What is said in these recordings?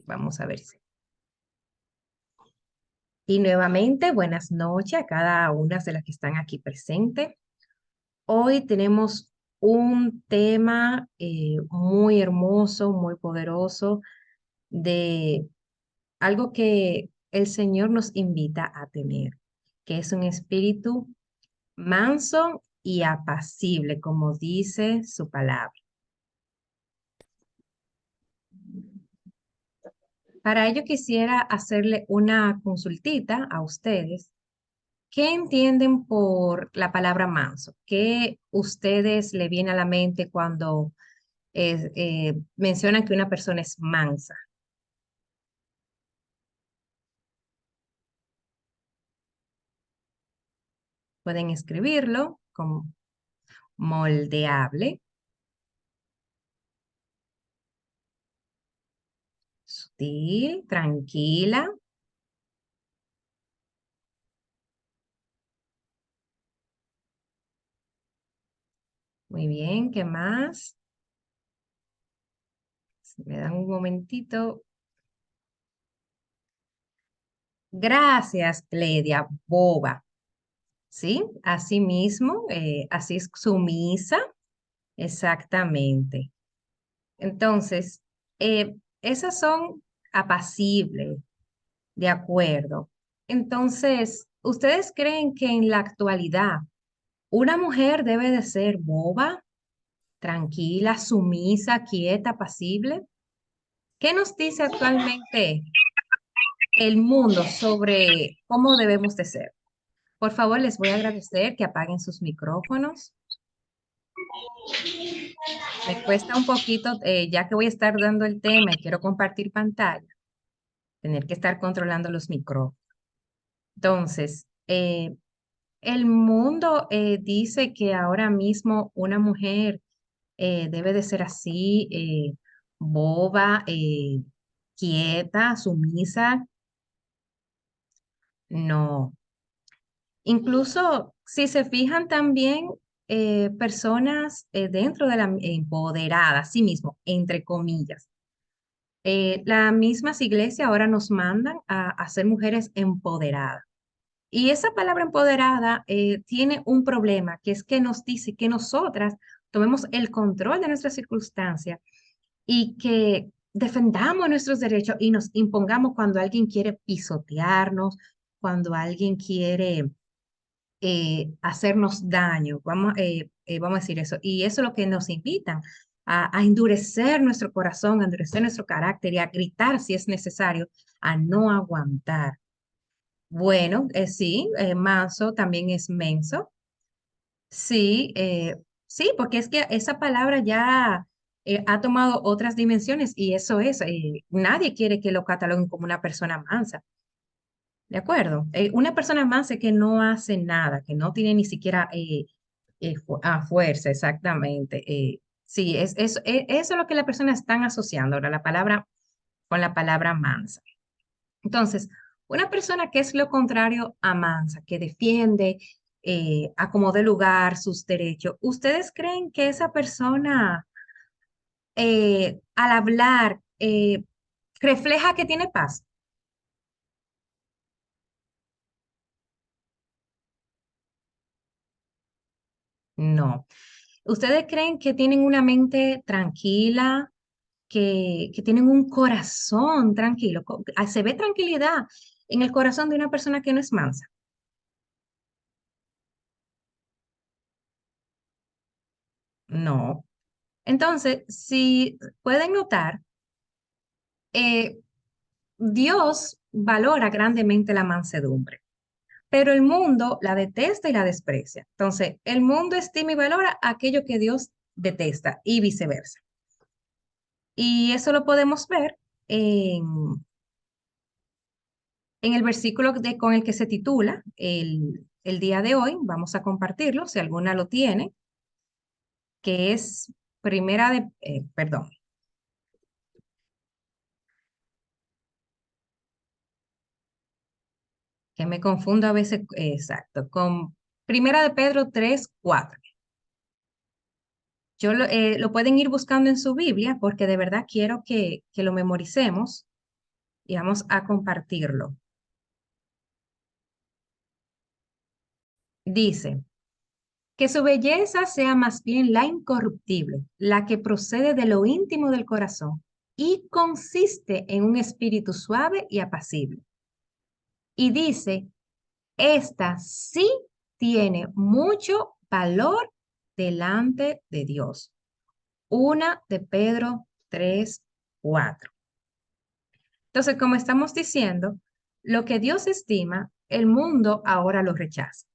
Vamos a ver si. Y nuevamente, buenas noches a cada una de las que están aquí presentes. Hoy tenemos un tema muy hermoso, muy poderoso, de algo que el Señor nos invita a tener, que es un espíritu manso y apacible, como dice su palabra. Para ello quisiera hacerle una consultita a ustedes. ¿Qué entienden por la palabra manso? ¿Qué ustedes le viene a la mente cuando mencionan que una persona es mansa? Pueden escribirlo como moldeable, sutil, tranquila. Muy bien, ¿qué más? Si me dan un momentito. Gracias, Cledia, boba. ¿Sí? Así mismo, así es sumisa, exactamente. Entonces, esas son apacibles, de acuerdo. Entonces, ¿ustedes creen que en la actualidad una mujer debe de ser boba, tranquila, sumisa, quieta, apacible? ¿Qué nos dice actualmente el mundo sobre cómo debemos de ser? Por favor, les voy a agradecer que apaguen sus micrófonos. Me cuesta un poquito, ya que voy a estar dando el tema y quiero compartir pantalla, tener que estar controlando los micrófonos. Entonces, el mundo dice que ahora mismo una mujer debe de ser así, boba, quieta, sumisa. No. Incluso si se fijan también, personas dentro de la empoderada, sí mismo, entre comillas. Las mismas iglesias ahora nos mandan a ser mujeres empoderadas. Y esa palabra empoderada tiene un problema, que es que nos dice que nosotras tomemos el control de nuestras circunstancias y que defendamos nuestros derechos y nos impongamos cuando alguien quiere pisotearnos, cuando alguien quiere hacernos daño, vamos a decir eso. Y eso es lo que nos invitan a endurecer nuestro corazón, a endurecer nuestro carácter y a gritar si es necesario, a no aguantar. Bueno, sí, manso también es menso. Sí, sí, porque es que esa palabra ya ha tomado otras dimensiones y eso es, nadie quiere que lo cataloguen como una persona mansa. ¿De acuerdo? Una persona mansa es que no hace nada, que no tiene ni siquiera fuerza, exactamente. Sí, eso es lo que las personas están asociando ahora, la palabra con la palabra mansa. Entonces, una persona que es lo contrario a mansa, que defiende a como dé lugar sus derechos, ¿ustedes creen que esa persona al hablar refleja que tiene paz? No. ¿Ustedes creen que tienen una mente tranquila, que tienen un corazón tranquilo? Se ve tranquilidad en el corazón de una persona que no es mansa. No. Entonces, si pueden notar, eh, Dios valora grandemente la mansedumbre, pero el mundo la detesta y la desprecia. Entonces, el mundo estima y valora aquello que Dios detesta y viceversa. Y eso lo podemos ver en el versículo con el que se titula el día de hoy. Vamos a compartirlo, si alguna lo tiene, que es perdón, que me confundo a veces, exacto, con primera de Pedro 3:4. Lo pueden ir buscando en su Biblia porque de verdad quiero que lo memoricemos. y vamos a compartirlo. Dice, que su belleza sea más bien la incorruptible, la que procede de lo íntimo del corazón y consiste en un espíritu suave y apacible. Y dice, esta sí tiene mucho valor delante de Dios. Una de Pedro 3:4. Entonces, como estamos diciendo, lo que Dios estima, el mundo ahora lo rechaza.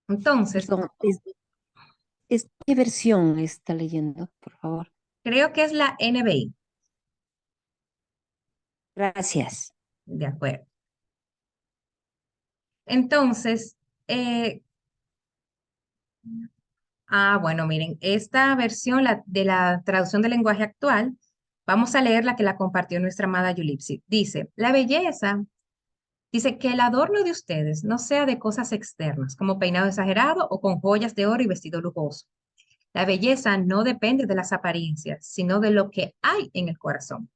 Entonces, Perdón, ¿qué versión está leyendo, por favor? creo que es la NBI. Gracias. De acuerdo. Entonces, eh, bueno, miren, esta versión de la traducción del lenguaje actual, vamos a leer la que la compartió nuestra amada Yulipsi. Dice, la belleza, dice que el adorno de ustedes no sea de cosas externas, como peinado exagerado o con joyas de oro y vestido lujoso. La belleza no depende de las apariencias, sino de lo que hay en el corazón.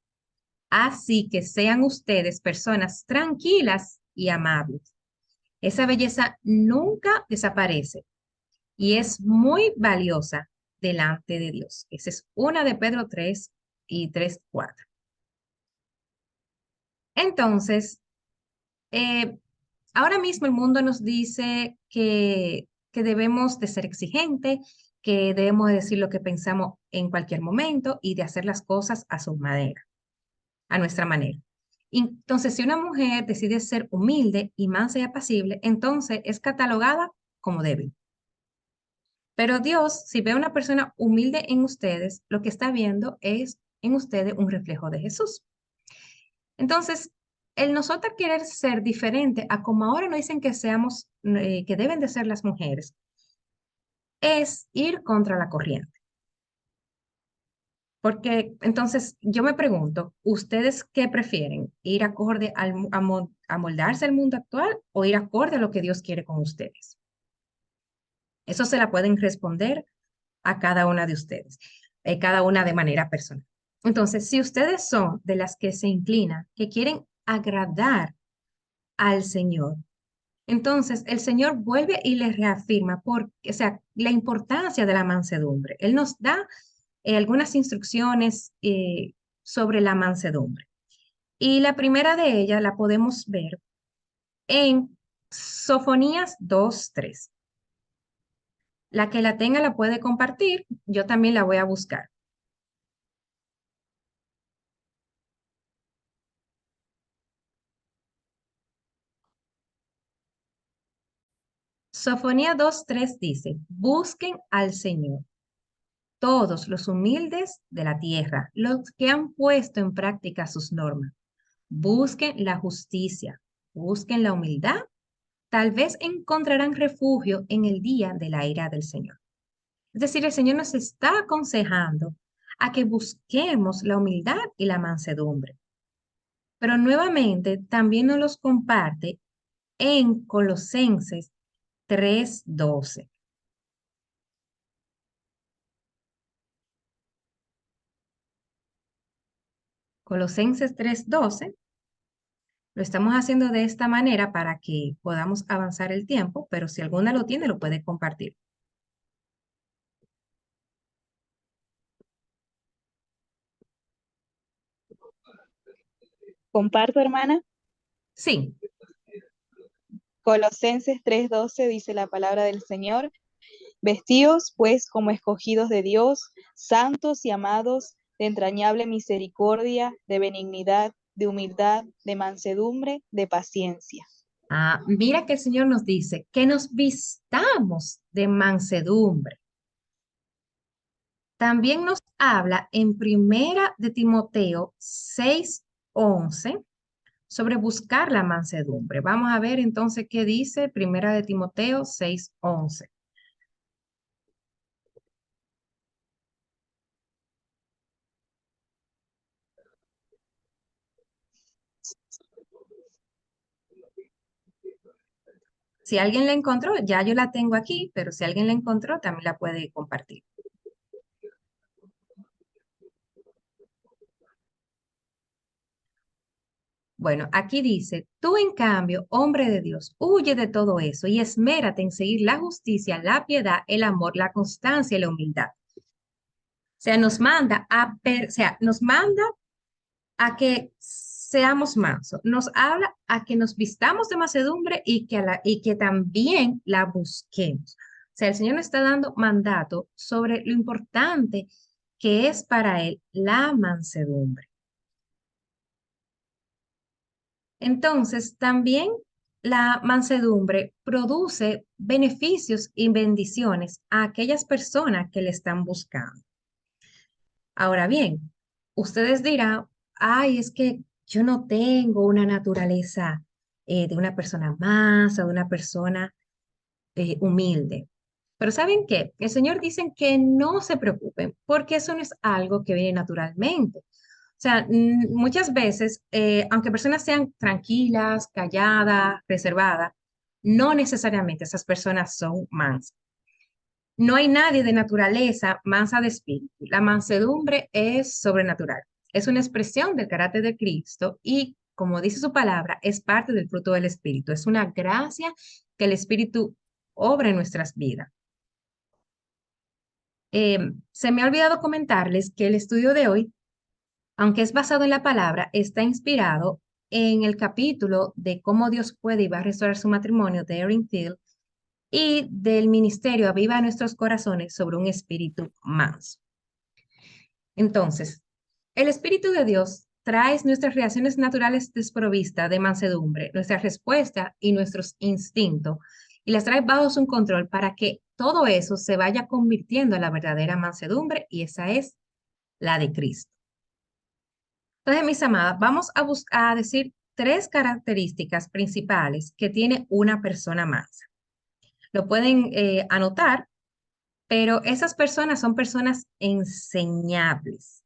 Así que sean ustedes personas tranquilas y amables. Esa belleza nunca desaparece y es muy valiosa delante de Dios. Esa es una de Pedro 3 y 3:4. Entonces, eh, ahora mismo el mundo nos dice que debemos de ser exigentes, que debemos de decir lo que pensamos en cualquier momento y de hacer las cosas a su manera, a nuestra manera. Entonces, si una mujer decide ser humilde y mansa y apacible, entonces es catalogada como débil. Pero Dios, si ve a una persona humilde en ustedes, lo que está viendo es en ustedes un reflejo de Jesús. Entonces, el nosotros querer ser diferente a como ahora nos dicen que seamos, que deben de ser las mujeres, es ir contra la corriente. Porque entonces yo me pregunto, ¿ustedes qué prefieren? ¿Ir acorde a moldarse al mundo actual o ir acorde a lo que Dios quiere con ustedes? Eso se la pueden responder a cada una de ustedes, cada una de manera personal. Entonces, si ustedes son de las que se inclinan, que quieren agradar al Señor, entonces el Señor vuelve y les reafirma o sea, la importancia de la mansedumbre. Él nos da algunas instrucciones sobre la mansedumbre. Y la primera de ellas la podemos ver en Sofonías 2:3. La que la tenga la puede compartir, yo también la voy a buscar. Sofonía 2:3 dice, busquen al Señor, todos los humildes de la tierra, los que han puesto en práctica sus normas. Busquen la justicia, busquen la humildad, tal vez encontrarán refugio en el día de la ira del Señor. Es decir, el Señor nos está aconsejando a que busquemos la humildad y la mansedumbre. Pero nuevamente también nos los comparte en Colosenses 3:12. Colosenses 3:12, lo estamos haciendo de esta manera para que podamos avanzar el tiempo, pero si alguna lo tiene, lo puede compartir. Comparto, hermana. Sí, Colosenses 3:12 dice la palabra del Señor. Vestíos pues como escogidos de Dios, santos y amados, de entrañable misericordia, de benignidad, de humildad, de mansedumbre, de paciencia. mira que el Señor nos dice que nos vistamos de mansedumbre. También nos habla en Primera de Timoteo 6:11 sobre buscar la mansedumbre. Vamos a ver entonces qué dice Primera de Timoteo 6:11. Si alguien la encontró, ya yo la tengo aquí, pero si alguien la encontró, también la puede compartir. Bueno, aquí dice, tú en cambio, hombre de Dios, huye de todo eso y esmérate en seguir la justicia, la piedad, el amor, la constancia y la humildad. O sea, nos manda a que seamos mansos, nos habla a que nos vistamos de mansedumbre y que también la busquemos. O sea, el Señor nos está dando mandato sobre lo importante que es para Él la mansedumbre. Entonces, también la mansedumbre produce beneficios y bendiciones a aquellas personas que le están buscando. Ahora bien, ustedes dirán, ay, es que yo no tengo una naturaleza de una persona mansa, de una persona humilde. Pero ¿saben qué? El Señor dice que no se preocupen, porque eso no es algo que viene naturalmente. O sea, muchas veces, aunque personas sean tranquilas, calladas, reservadas, no necesariamente esas personas son mansas. No hay nadie de naturaleza mansa de espíritu. La mansedumbre es sobrenatural. Es una expresión del carácter de Cristo y, como dice su palabra, es parte del fruto del Espíritu. Es una gracia que el Espíritu obra en nuestras vidas. Se me ha olvidado comentarles que el estudio de hoy, aunque es basado en la palabra, está inspirado en el capítulo de cómo Dios puede y va a restaurar su matrimonio de Erin Field y del ministerio Aviva Nuestros Corazones sobre un espíritu manso. Entonces, el Espíritu de Dios trae nuestras reacciones naturales desprovistas de mansedumbre, nuestra respuesta y nuestros instintos, y las trae bajo su control para que todo eso se vaya convirtiendo en la verdadera mansedumbre, y esa es la de Cristo. Entonces, mis amadas, vamos a decir tres características principales que tiene una persona mansa. Lo pueden anotar, pero esas personas son personas enseñables.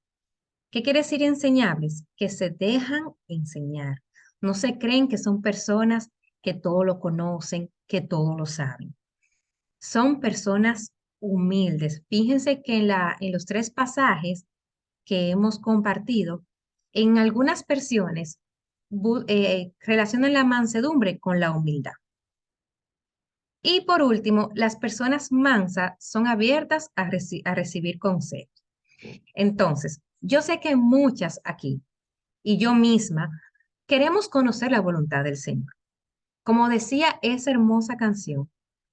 ¿Qué quiere decir enseñables? Que se dejan enseñar. No se creen que son personas que todo lo conocen, que todo lo saben. Son personas humildes. Fíjense que en los tres pasajes que hemos compartido, en algunas versiones relacionan la mansedumbre con la humildad. Y por último, las personas mansas son abiertas a recibir consejos. Entonces, yo sé que muchas aquí y yo misma queremos conocer la voluntad del Señor. Como decía esa hermosa canción,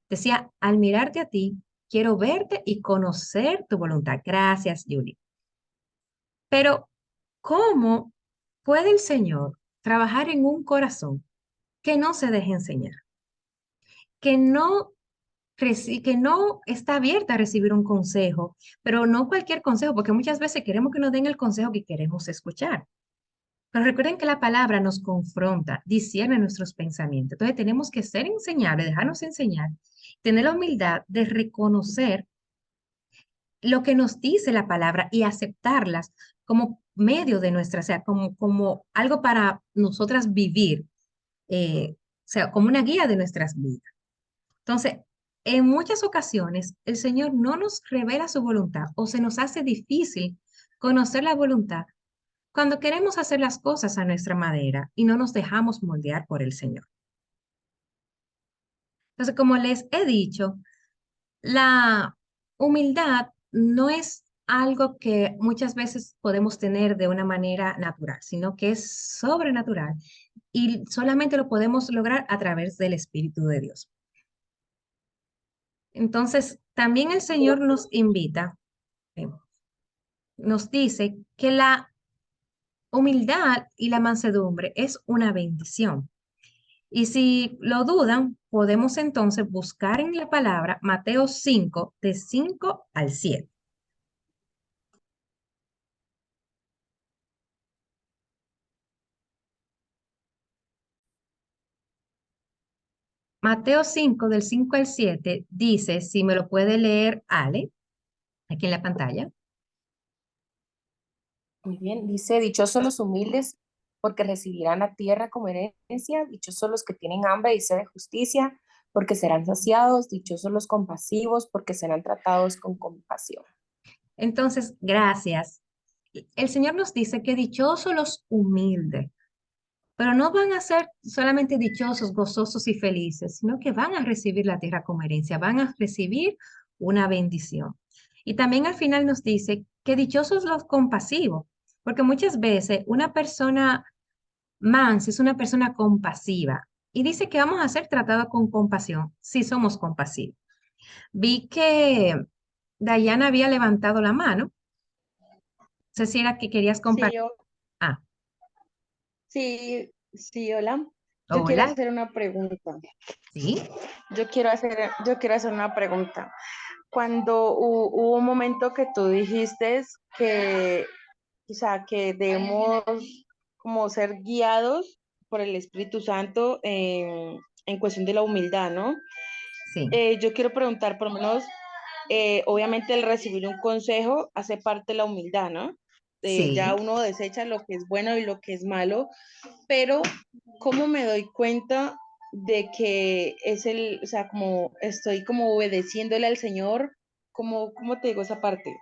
decía, al mirarte a ti, quiero verte y conocer tu voluntad. Gracias, Julie. Pero, ¿cómo puede el Señor trabajar en un corazón que no se deje enseñar? Que no, que no está abierta a recibir un consejo, pero no cualquier consejo, porque muchas veces queremos que nos den el consejo que queremos escuchar. Pero recuerden que la palabra nos confronta, discierne nuestros pensamientos. Entonces tenemos que ser enseñables, dejarnos enseñar, tener la humildad de reconocer lo que nos dice la palabra y aceptarlas como medio de nuestra, o sea, como algo para nosotras vivir, o sea, como una guía de nuestras vidas. Entonces, en muchas ocasiones el Señor no nos revela su voluntad o se nos hace difícil conocer la voluntad cuando queremos hacer las cosas a nuestra manera y no nos dejamos moldear por el Señor. Entonces, como les he dicho, la humildad no es algo que muchas veces podemos tener de una manera natural, sino que es sobrenatural y solamente lo podemos lograr a través del Espíritu de Dios. Entonces, también el Señor nos invita, eh, nos dice que la humildad y la mansedumbre es una bendición. Y si lo dudan, podemos entonces buscar en la palabra Mateo 5, de 5 al 7. Mateo 5, del 5 al 7, dice, si me lo puede leer Ale, aquí en la pantalla. Muy bien, dice, dichosos los humildes, porque recibirán la tierra como herencia, dichosos los que tienen hambre y sed de justicia, porque serán saciados, dichosos los compasivos, porque serán tratados con compasión. Entonces, gracias. El Señor nos dice que dichosos los humildes. pero no van a ser solamente dichosos, gozosos y felices, sino que van a recibir la tierra como herencia, van a recibir una bendición. Y también al final nos dice que dichosos los compasivos, porque muchas veces una persona mansa es una persona compasiva y dice que vamos a ser tratados con compasión si somos compasivos. Vi que Dayana había levantado la mano. No sé si era que querías Sí, compartir. Ah, sí, hola. Yo quiero hola. hacer una pregunta. Sí, Yo quiero hacer una pregunta. Cuando hubo un momento que tú dijiste que, o sea, que debemos como ser guiados por el Espíritu Santo en cuestión de la humildad, ¿no? sí, Yo quiero preguntar, por lo menos, obviamente el recibir un consejo hace parte de la humildad, ¿no? Ya sí. uno desecha lo que es bueno y lo que es malo, pero ¿cómo me doy cuenta de que es o sea, como estoy como obedeciéndole al Señor? ¿Cómo te digo esa parte?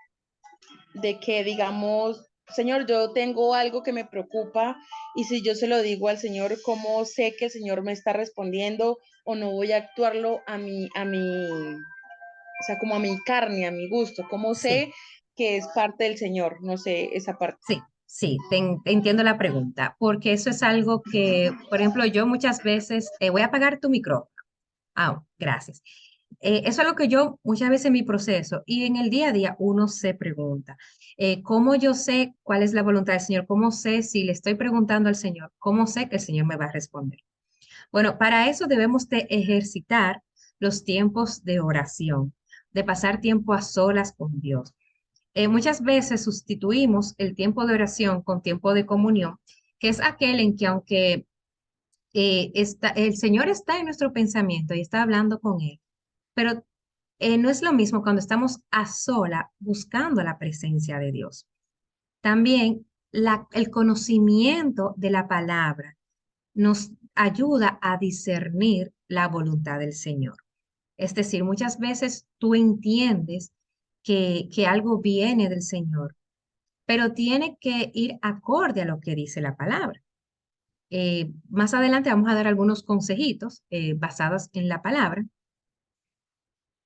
De que digamos, Señor, yo tengo algo que me preocupa y si yo se lo digo al Señor, ¿cómo sé que el Señor me está respondiendo o no voy a actuarlo o sea, como a mi carne, a mi gusto? ¿Cómo Sí, sé que es parte del Señor? No sé, esa parte. sí, sí, te entiendo la pregunta, porque eso es algo que, por ejemplo, yo muchas veces, voy a apagar tu micrófono. Ah, gracias. Eso es algo que yo muchas veces en mi proceso y en el día a día uno se pregunta, ¿cómo yo sé cuál es la voluntad del Señor? ¿Cómo sé si le estoy preguntando al Señor? ¿Cómo sé que el Señor me va a responder? Bueno, para eso debemos de ejercitar los tiempos de oración, de pasar tiempo a solas con Dios. Muchas veces sustituimos el tiempo de oración con tiempo de comunión, que es aquel en que aunque el Señor está en nuestro pensamiento y está hablando con Él, pero no es lo mismo cuando estamos a sola buscando la presencia de Dios. También el conocimiento de la palabra nos ayuda a discernir la voluntad del Señor. Es decir, muchas veces tú entiendes que algo viene del Señor, pero tiene que ir acorde a lo que dice la palabra. Más adelante vamos a dar algunos consejitos basados en la palabra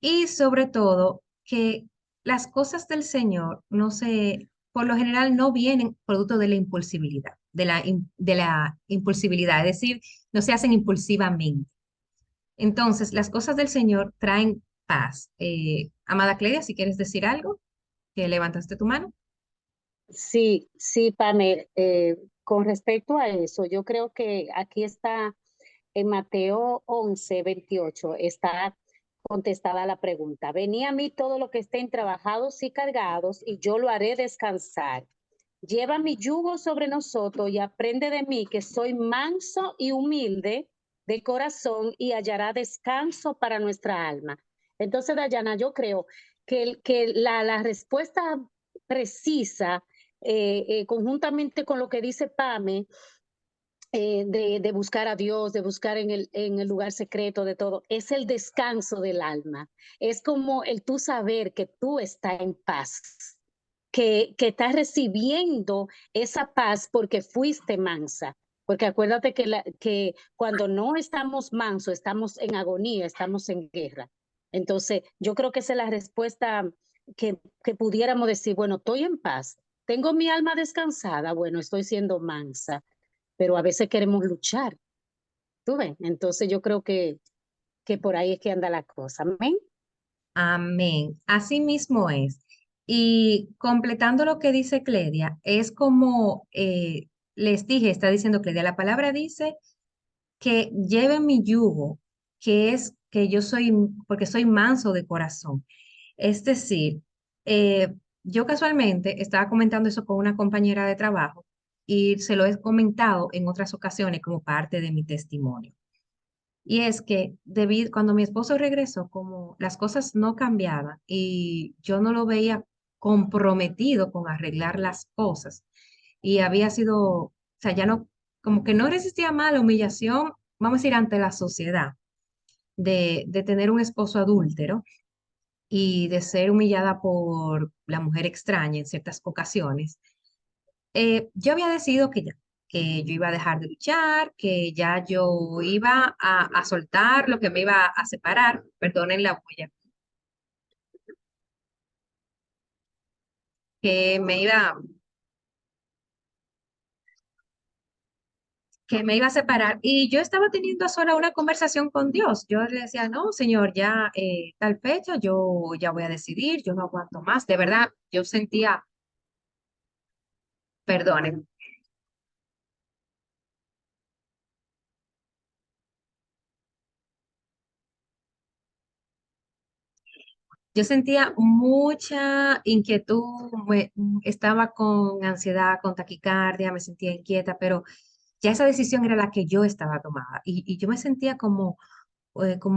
y sobre todo que las cosas del Señor no se, por lo general no vienen producto de la impulsibilidad, de la impulsibilidad, es decir, no se hacen impulsivamente. Entonces, las cosas del Señor traen paz. Amada Clelia, si quieres decir algo, que levantaste tu mano. Sí, sí, Pamela, con respecto a eso, yo creo que aquí está en Mateo 11:28 está contestada la pregunta. Venid a mí todo lo que estén trabajados y cargados, y yo lo haré descansar. Lleva mi yugo sobre nosotros y aprende de mí, que soy manso y humilde de corazón, y hallará descanso para nuestra alma. Entonces, Dayana, yo creo que la respuesta precisa, conjuntamente con lo que dice Pame, de buscar a Dios, de buscar en el lugar secreto de todo, es el descanso del alma. Es como el tú saber que tú estás en paz, que estás recibiendo esa paz porque fuiste mansa. Porque acuérdate que cuando no estamos mansos, estamos en agonía, estamos en guerra. Entonces, yo creo que esa es la respuesta que pudiéramos decir, bueno, estoy en paz, tengo mi alma descansada, bueno, estoy siendo mansa, pero a veces queremos luchar, ¿tú ves? Entonces yo creo que por ahí es que anda la cosa. Amén. Amén. Así mismo es. Y completando lo que dice Cledia, es como les dije, está diciendo Cledia, la palabra dice que lleven mi yugo, que es que yo soy, porque soy manso de corazón. Es decir, yo casualmente estaba comentando eso con una compañera de trabajo y se lo he comentado en otras ocasiones como parte de mi testimonio. Y es que cuando mi esposo regresó, como las cosas no cambiaban y yo no lo veía comprometido con arreglar las cosas y había sido, o sea, ya no, como que no resistía más la humillación, vamos a decir, ante la sociedad, de tener un esposo adúltero y de ser humillada por la mujer extraña en ciertas ocasiones. Yo había decidido que yo iba a dejar de luchar, que ya yo iba a soltar lo que me iba a separar, perdonen la huella, que me iba a separar. Y yo estaba teniendo sola una conversación con Dios. Yo le decía, no, Señor, ya tal fecha, yo ya voy a decidir, yo no aguanto más. De verdad, yo sentía, perdonen, yo sentía mucha inquietud, estaba con ansiedad, con taquicardia, me sentía inquieta, pero ya esa decisión era la que yo estaba tomada y yo me sentía como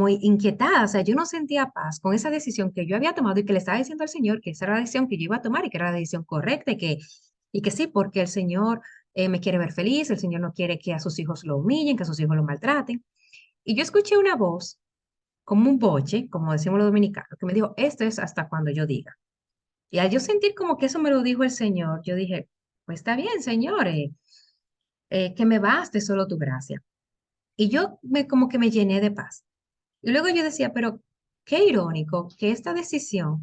inquietada, o sea, yo no sentía paz con esa decisión que yo había tomado y que le estaba diciendo al Señor que esa era la decisión que yo iba a tomar y que era la decisión correcta y que sí, porque el Señor me quiere ver feliz, el Señor no quiere que a sus hijos lo humillen, que a sus hijos lo maltraten. Y yo escuché una voz, como un boche, como decimos los dominicanos, que me dijo, esto es hasta cuando yo diga. Y al yo sentir como que eso me lo dijo el Señor, yo dije, pues está bien, Señor, que me baste solo tu gracia. Y yo como que me llené de paz. Y luego yo decía, pero qué irónico que esta decisión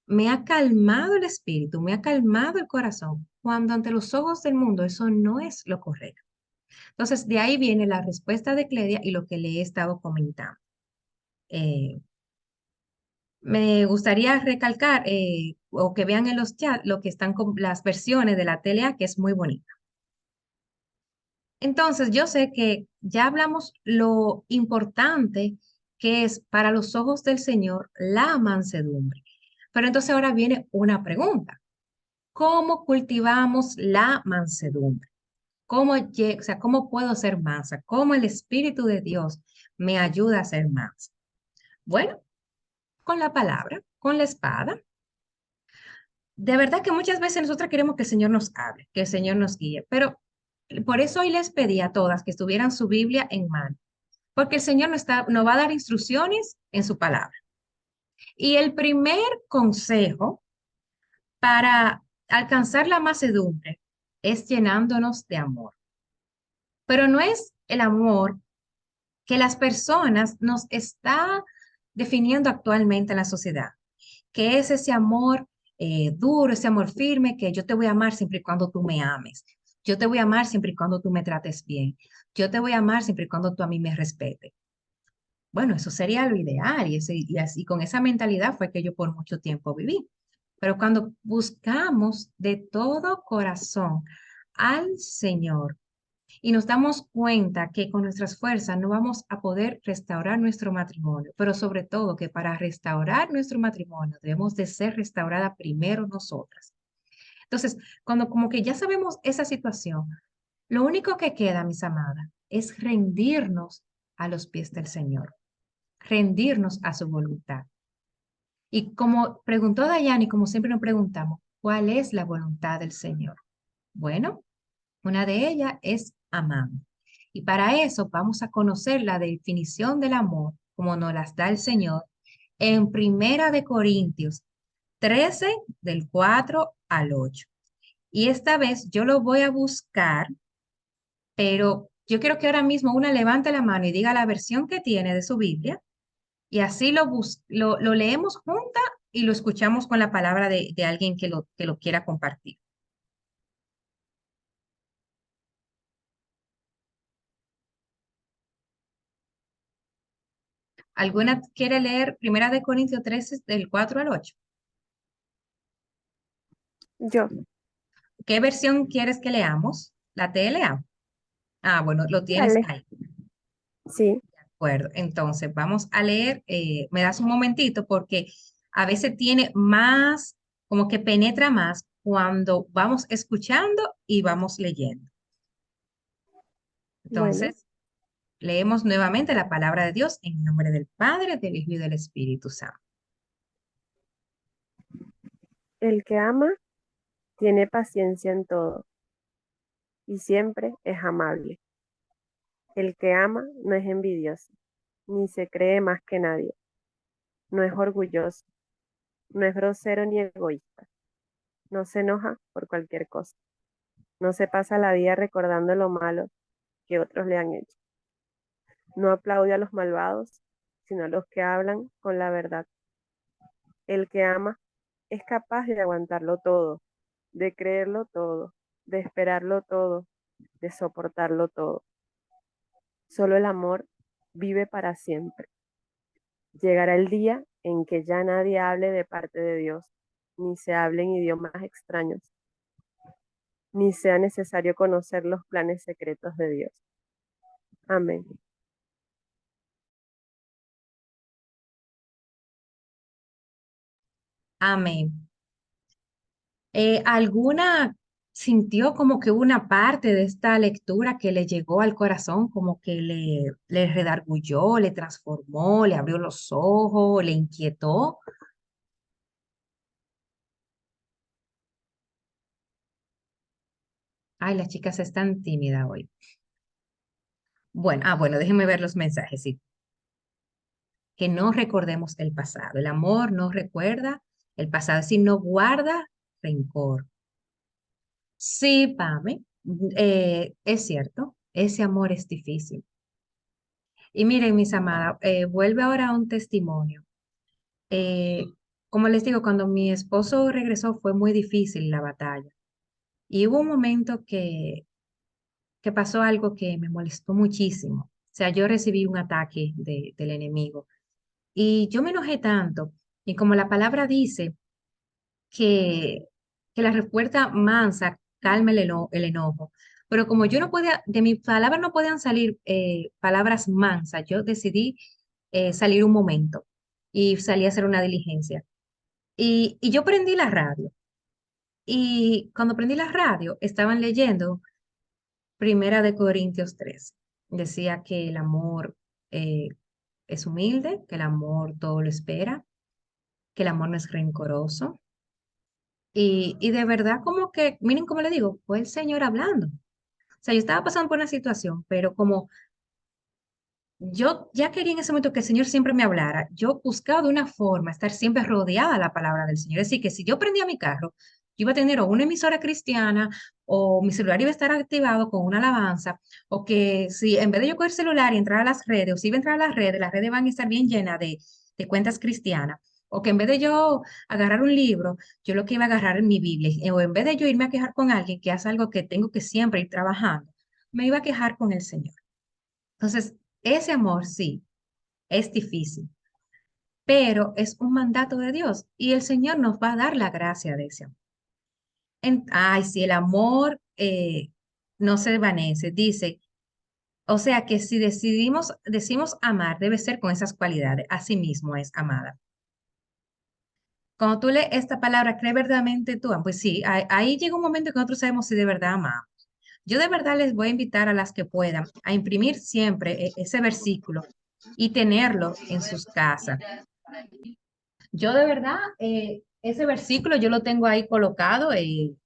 me ha calmado el espíritu, me ha calmado el corazón, cuando ante los ojos del mundo eso no es lo correcto. Entonces, de ahí viene la respuesta de Cledia y lo que le he estado comentando. Eh, Me gustaría recalcar o que vean en los chats lo que están con las versiones de la TLA, que es muy bonita. Entonces, yo sé que ya hablamos lo importante que es para los ojos del Señor la mansedumbre. Pero entonces ahora viene una pregunta. ¿Cómo cultivamos la mansedumbre? ¿Cómo puedo ser mansa? ¿Cómo el Espíritu de Dios me ayuda a ser mansa? Bueno, con la palabra, con la espada. De verdad que muchas veces nosotros queremos que el Señor nos hable, que el Señor nos guíe, pero por eso hoy les pedí a todas que estuvieran su Biblia en mano, porque el Señor nos va a dar instrucciones en su palabra. Y el primer consejo para alcanzar la mansedumbre es llenándonos de amor. Pero no es el amor que las personas nos está definiendo actualmente en la sociedad, que es ese amor duro, ese amor firme, que yo te voy a amar siempre y cuando tú me ames. Yo te voy a amar siempre y cuando tú me trates bien. Yo te voy a amar siempre y cuando tú a mí me respetes. Bueno, eso sería lo ideal y así con esa mentalidad fue que yo por mucho tiempo viví. Pero cuando buscamos de todo corazón al Señor y nos damos cuenta que con nuestras fuerzas no vamos a poder restaurar nuestro matrimonio, pero sobre todo que para restaurar nuestro matrimonio debemos de ser restaurada primero nosotras. Entonces, cuando como que ya sabemos esa situación, lo único que queda, mis amadas, es rendirnos a los pies del Señor, rendirnos a su voluntad. Y como preguntó Dayani, como siempre nos preguntamos, ¿cuál es la voluntad del Señor? Bueno, una de ellas es amar. Y para eso vamos a conocer la definición del amor, como nos las da el Señor, en Primera de Corintios 13, del 4 al 8. Y esta vez yo lo voy a buscar, pero yo quiero que ahora mismo una levante la mano y diga la versión que tiene de su Biblia, y así lo leemos juntas y lo escuchamos con la palabra de alguien que lo quiera compartir. ¿Alguna quiere leer Primera de Corintios 13, del 4 al 8? Yo, ¿Qué versión quieres que leamos? ¿La TLA? Ah, bueno, lo tienes dale, ahí. sí, De acuerdo. Entonces, vamos a leer. Me das un momentito porque a veces tiene más, como que penetra más cuando vamos escuchando y vamos leyendo. bueno, Entonces, leemos nuevamente la palabra de Dios en nombre del Padre, del Hijo y del Espíritu Santo. el que ama tiene paciencia en todo y siempre es amable. El que ama no es envidioso, ni se cree más que nadie, no es orgulloso, no es grosero ni egoísta, no se enoja por cualquier cosa, No se pasa la vida recordando lo malo que otros le han hecho. No aplaude a los malvados, sino a los que hablan con la verdad. El que ama es capaz de aguantarlo todo, de creerlo todo, de esperarlo todo, de soportarlo todo. Solo el amor vive para siempre. Llegará el día en que ya nadie hable de parte de Dios, ni se hablen idiomas extraños, ni sea necesario conocer los planes secretos de Dios. Amén. Amén. ¿Alguna sintió como que una parte de esta lectura que le llegó al corazón, como que le redarguyó, le transformó, le abrió los ojos, le inquietó? Ay, las chicas están tímidas hoy. Bueno, bueno, déjenme ver los mensajes. Sí. Que no recordemos el pasado. El amor no recuerda el pasado, es decir, no guarda rencor. Sí, Pame, es cierto, ese amor es difícil. Y miren, mis amadas, vuelve ahora a un testimonio. Eh, como les digo, cuando mi esposo regresó fue muy difícil la batalla. Y hubo un momento que pasó algo que me molestó muchísimo. O sea, yo recibí un ataque del enemigo y yo me enojé tanto. Y como la palabra dice que, que la respuesta mansa calma el enojo. Pero como yo no podía, de mis palabras no podían salir palabras mansas, yo decidí salir un momento y salí a hacer una diligencia. Y yo prendí la radio. Y cuando prendí la radio, estaban leyendo Primera de Corintios 13. Decía que el amor eh, es humilde, que el amor todo lo espera, que el amor no es rencoroso. Y de verdad, como que, miren cómo le digo, fue el Señor hablando. O sea, yo estaba pasando por una situación, pero como yo ya quería en ese momento que el Señor siempre me hablara, yo buscaba de una forma estar siempre rodeada de la palabra del Señor. Es decir, que si yo prendía mi carro, yo iba a tener o una emisora cristiana o mi celular iba a estar activado con una alabanza, o que si en vez de yo coger el celular y entrar a las redes, o si iba a entrar a las redes van a estar bien llenas de cuentas cristianas. O que en vez de yo agarrar un libro, yo lo que iba a agarrar en mi Biblia, o en vez de yo irme a quejar con alguien que hace algo que tengo que siempre ir trabajando, me iba a quejar con el Señor. Entonces, ese amor sí, es difícil, pero es un mandato de Dios y el Señor nos va a dar la gracia de ese amor. Ay, si el amor no se desvanece, dice, o sea que si decimos amar, debe ser con esas cualidades. Así mismo es amada. Cuando tú lees esta palabra, ¿cree verdaderamente tú? Pues sí, ahí llega un momento que nosotros sabemos si de verdad amamos. Yo de verdad les voy a invitar a las que puedan a imprimir siempre ese versículo y tenerlo en sus casas. Yo de verdad, ese versículo yo lo tengo ahí colocado, ahí,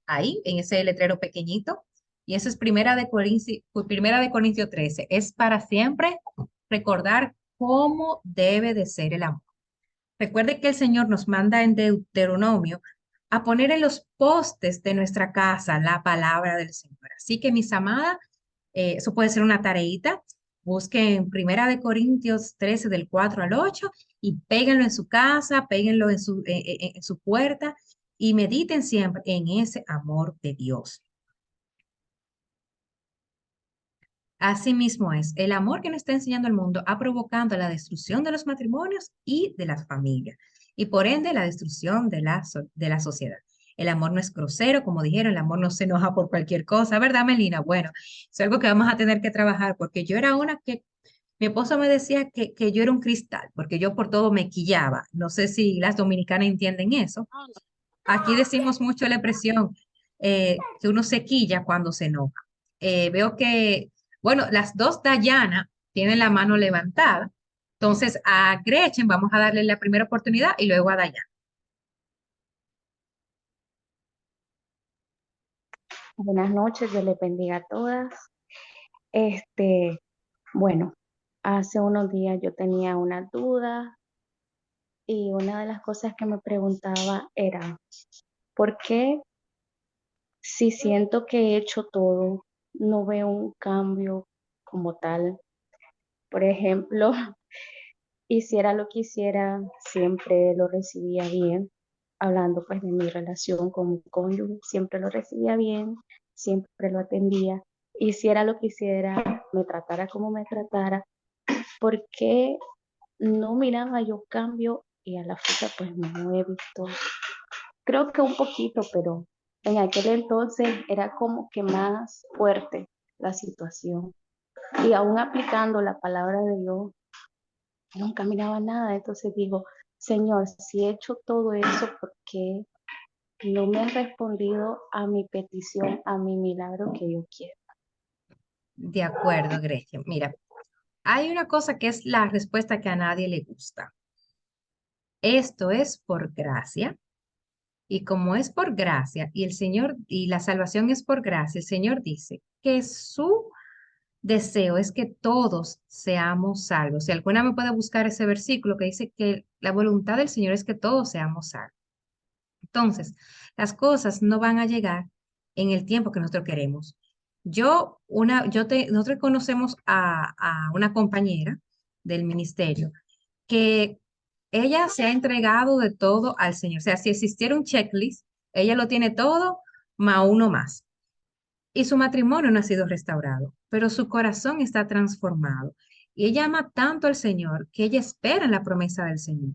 en ese letrero pequeñito, y eso es Primera de Corintios 13. Es para siempre recordar cómo debe de ser el amor. Recuerde que el Señor nos manda en Deuteronomio a poner en los postes de nuestra casa la palabra del Señor. Así que, mis amadas, eso puede ser una tareita. Busquen Primera de Corintios 13 del 4 al 8 y péguenlo en su casa, péguenlo en su puerta y mediten siempre en ese amor de Dios. Así mismo es, el amor que nos está enseñando el mundo ha provocado la destrucción de los matrimonios y de las familias, y por ende la destrucción de la sociedad. El amor no es grosero, como dijeron, el amor no se enoja por cualquier cosa, ¿verdad, Melina? Bueno, es algo que vamos a tener que trabajar, porque yo era una que, mi esposo me decía que yo era un cristal, porque yo por todo me quillaba. No sé si las dominicanas entienden eso. Aquí decimos mucho la expresión que uno se quilla cuando se enoja. Veo que, bueno, las dos Dayana tienen la mano levantada. Entonces, a Gretchen vamos a darle la primera oportunidad y luego a Dayana. Buenas noches, Dios les bendiga a todas. Este, bueno, hace unos días yo tenía una duda y una de las cosas que me preguntaba era, ¿por qué si siento que he hecho todo, no veo un cambio como tal. Por ejemplo, hiciera lo que hiciera, siempre lo recibía bien. Hablando pues de mi relación con mi cónyuge, siempre lo recibía bien, siempre lo atendía. Hiciera lo que hiciera, me tratara como me tratara. ¿Por qué no miraba yo cambio y a la fecha pues no he visto? Creo que un poquito, pero en aquel entonces era como que más fuerte la situación. Y aún aplicando la palabra de Dios, nunca miraba nada. Entonces digo, Señor, si he hecho todo eso, ¿por qué no me han respondido a mi petición, a mi milagro que yo quiero? De acuerdo, Grecia. Mira, hay una cosa que es la respuesta que a nadie le gusta. Esto es por gracia. Y como es por gracia y el Señor y la salvación es por gracia, el Señor dice que su deseo es que todos seamos salvos. Si alguna me puede buscar ese versículo que dice que la voluntad del Señor es que todos seamos salvos. Entonces, las cosas no van a llegar en el tiempo que nosotros queremos. Nosotros conocemos a una compañera del ministerio que ella se ha entregado de todo al Señor. O sea, si existiera un checklist, ella lo tiene todo, más uno más. Y su matrimonio no ha sido restaurado, pero su corazón está transformado. Y ella ama tanto al Señor que ella espera en la promesa del Señor.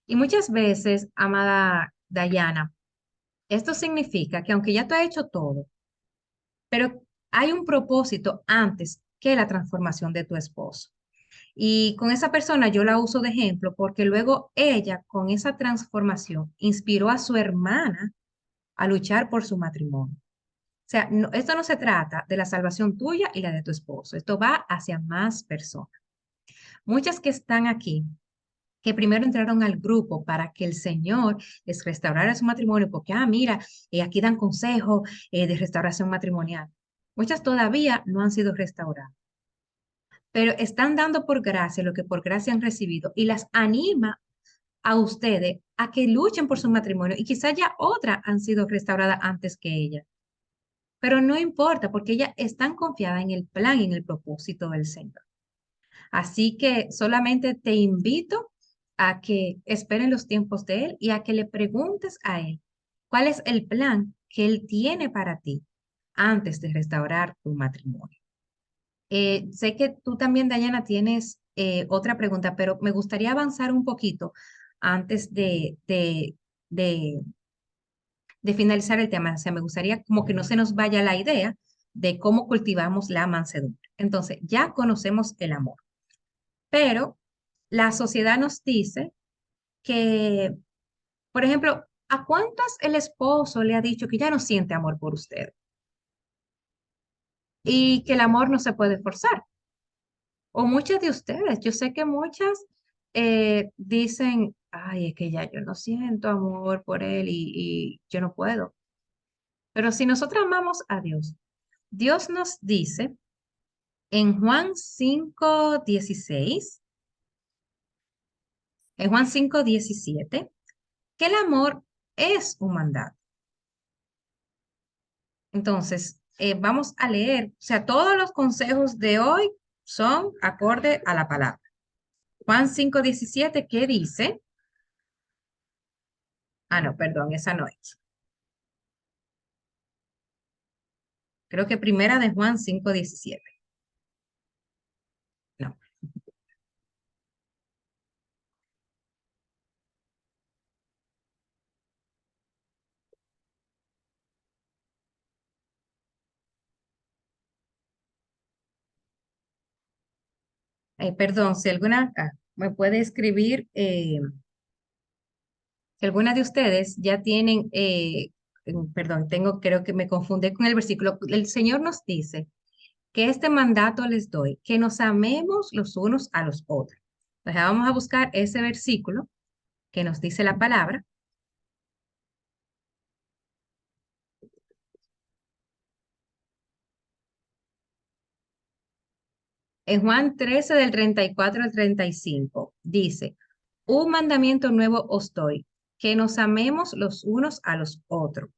Y muchas veces, amada Dayana, esto significa que aunque ya tú has hecho todo, pero hay un propósito antes que la transformación de tu esposo. Y con esa persona yo la uso de ejemplo porque luego ella, con esa transformación, inspiró a su hermana a luchar por su matrimonio. O sea, esto no se trata de la salvación tuya y la de tu esposo, esto va hacia más personas. Muchas que están aquí, que primero entraron al grupo para que el Señor les restaurara su matrimonio, porque, mira, aquí dan consejos de restauración matrimonial. Muchas todavía no han sido restauradas, pero están dando por gracia lo que por gracia han recibido y las anima a ustedes a que luchen por su matrimonio y quizá ya otras han sido restauradas antes que ella. Pero no importa porque ellas están confiadas en el plan y en el propósito del Señor. Así que solamente te invito a que esperen los tiempos de Él y a que le preguntes a Él cuál es el plan que Él tiene para ti antes de restaurar tu matrimonio. Sé que tú también, Dayana, tienes otra pregunta, pero me gustaría avanzar un poquito antes de, de finalizar el tema. O sea, me gustaría como que no se nos vaya la idea de cómo cultivamos la mansedumbre. Entonces, ya conocemos el amor, pero la sociedad nos dice que, por ejemplo, ¿a cuántas el esposo le ha dicho que ya no siente amor por usted y que el amor no se puede forzar? O muchas de ustedes, yo sé que muchas dicen, ay, es que ya yo no siento amor por él y yo no puedo. Pero si nosotros amamos a Dios, Dios nos dice en Juan 5:16, en Juan 5:17, que el amor es un mandato. Entonces, vamos a leer, o sea, todos los consejos de hoy son acorde a la palabra. Juan 5:17, ¿qué dice? No, perdón, esa no es. Creo que primera de Juan 5:17. No. Perdón, si alguna me puede escribir, si alguna de ustedes ya tienen, perdón, creo que me confundí con el versículo. El Señor nos dice que este mandato les doy, que nos amemos los unos a los otros. Entonces vamos a buscar ese versículo que nos dice la palabra. En Juan 13 del 34 al 35 dice, un mandamiento nuevo os doy, que nos amemos los unos a los otros.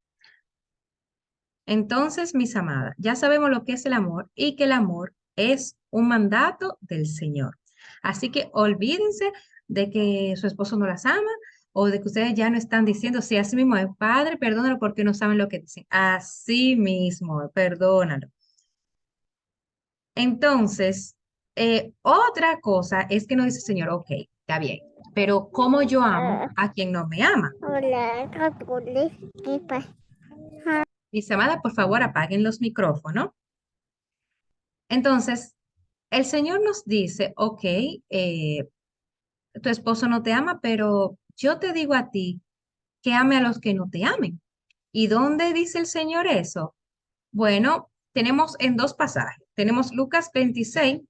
Entonces, mis amadas, ya sabemos lo que es el amor y que el amor es un mandato del Señor. Así que olvídense de que su esposo no las ama o de que ustedes ya no están diciendo, sí, así mismo es, Padre, perdónalo porque no saben lo que dicen. Así mismo, perdónalo. Entonces, otra cosa es que nos dice el Señor, ok, está bien, pero ¿cómo yo amo a quien no me ama? Mis amadas, por favor, apaguen los micrófonos. Entonces, el Señor nos dice, ok, tu esposo no te ama, pero yo te digo a ti que ame a los que no te amen. ¿Y dónde dice el Señor eso? Bueno, tenemos en dos pasajes. Tenemos Lucas 6